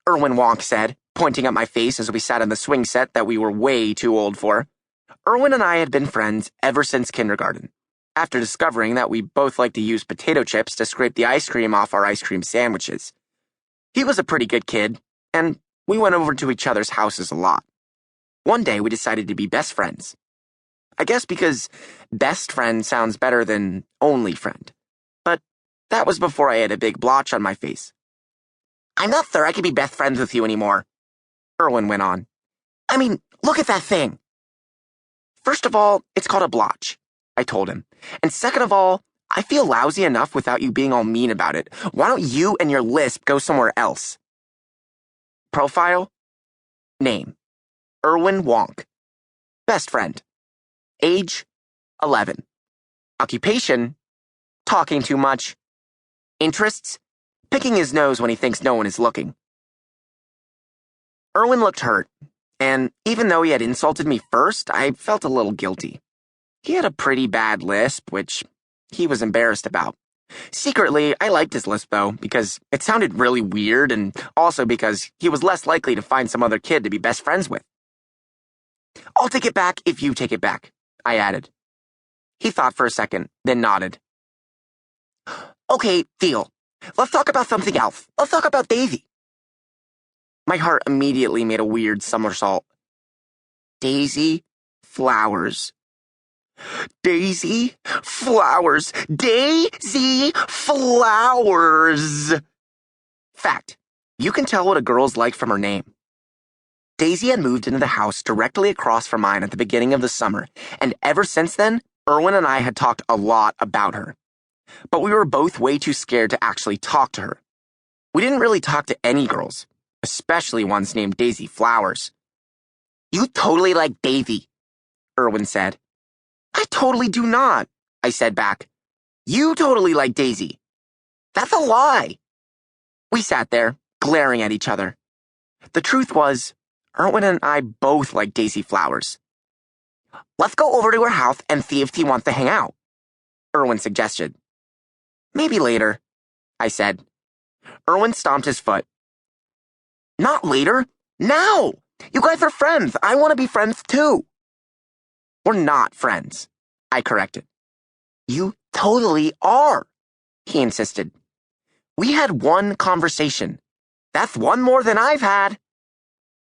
Irwin Wonk said, pointing at my face as we sat in the swing set that we were way too old for. Irwin and I had been friends ever since kindergarten, after discovering that we both liked to use potato chips to scrape the ice cream off our ice cream sandwiches. He was a pretty good kid, and we went over to each other's houses a lot. One day we decided to be best friends. I guess because best friend sounds better than only friend. But that was before I had a big blotch on my face. I'm not sure I can be best friends with you anymore, Irwin went on. I mean, look at that thing. First of all, it's called a blotch, I told him. And second of all, I feel lousy enough without you being all mean about it. Why don't you and your lisp go somewhere else? Profile? Name: Irwin Wonk. Best friend. Age: 11. Occupation: talking too much. Interests: picking his nose when he thinks no one is looking. Irwin looked hurt, and even though he had insulted me first, I felt a little guilty. He had a pretty bad lisp, which he was embarrassed about. Secretly, I liked his lisp, though, because it sounded really weird, and also because he was less likely to find some other kid to be best friends with. I'll take it back if you take it back, I added. He thought for a second, then nodded. Okay, deal. Let's talk about something else. Let's talk about Daisy. My heart immediately made a weird somersault. Daisy Flowers. Daisy Flowers. Daisy Flowers. Fact: you can tell what a girl's like from her name. Daisy had moved into the house directly across from mine at the beginning of the summer, and ever since then, Irwin and I had talked a lot about her. But we were both way too scared to actually talk to her. We didn't really talk to any girls, especially ones named Daisy Flowers. You totally like Daisy, Irwin said. I totally do not, I said back. You totally like Daisy. That's a lie. We sat there, glaring at each other. The truth was, Irwin and I both liked Daisy Flowers. Let's go over to her house and see if she wants to hang out, Irwin suggested. Maybe later, I said. Irwin stomped his foot. Not later. Now! You guys are friends. I want to be friends too. We're not friends, I corrected. You totally are, he insisted. We had one conversation. That's one more than I've had.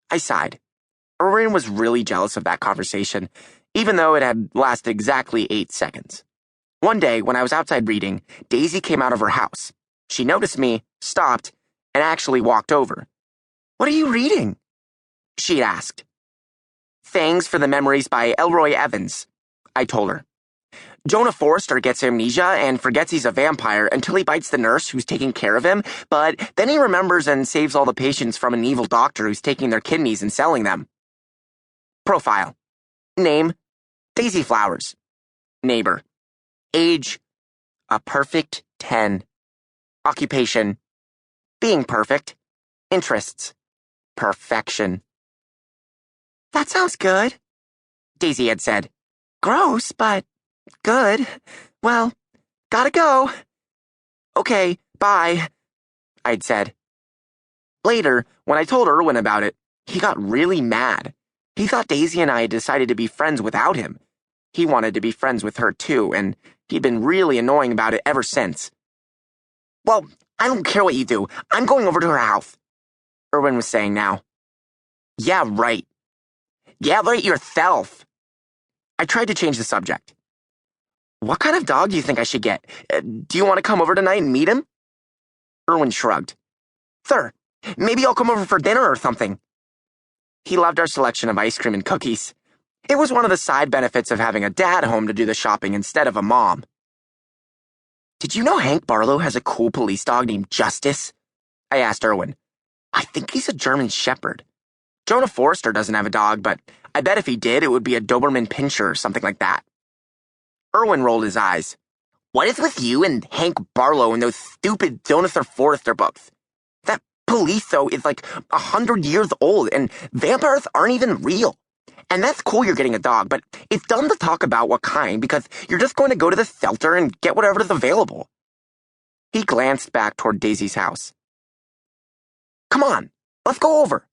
I sighed. Irwin was really jealous of that conversation, even though it had lasted exactly 8 seconds. One day, when I was outside reading, Daisy came out of her house. She noticed me, stopped, and actually walked over. What are you reading? She'd asked. Fangs for the Memories by Elroy Evans, I told her. Jonah Forrester gets amnesia and forgets he's a vampire until he bites the nurse who's taking care of him, but then he remembers and saves all the patients from an evil doctor who's taking their kidneys and selling them. Profile. Name: Daisy Flowers. Neighbor. Age: a perfect 10. Occupation: being perfect. Interests: perfection. That sounds good, Daisy had said. Gross, but good. Well, gotta go. Okay, bye, I'd said. Later, when I told Irwin about it, he got really mad. He thought Daisy and I had decided to be friends without him. He wanted to be friends with her too, and he'd been really annoying about it ever since. Well, I don't care what you do. I'm going over to her house, Irwin was saying now. Yeah, right. Yeah, right yourself. I tried to change the subject. What kind of dog do you think I should get? Do you want to come over tonight and meet him? Irwin shrugged. Sir, maybe I'll come over for dinner or something. He loved our selection of ice cream and cookies. It was one of the side benefits of having a dad home to do the shopping instead of a mom. Did you know Hank Barlow has a cool police dog named Justice? I asked Irwin. I think he's a German Shepherd. Jonah Forrester doesn't have a dog, but I bet if he did, it would be a Doberman Pinscher or something like that. Irwin rolled his eyes. What is with you and Hank Barlow and those stupid Jonathan Forrester books? That police, though, is like 100 years old, and vampires aren't even real. And that's cool you're getting a dog, but it's dumb to talk about what kind because you're just going to go to the shelter and get whatever is available. He glanced back toward Daisy's house. Come on, Let's go over.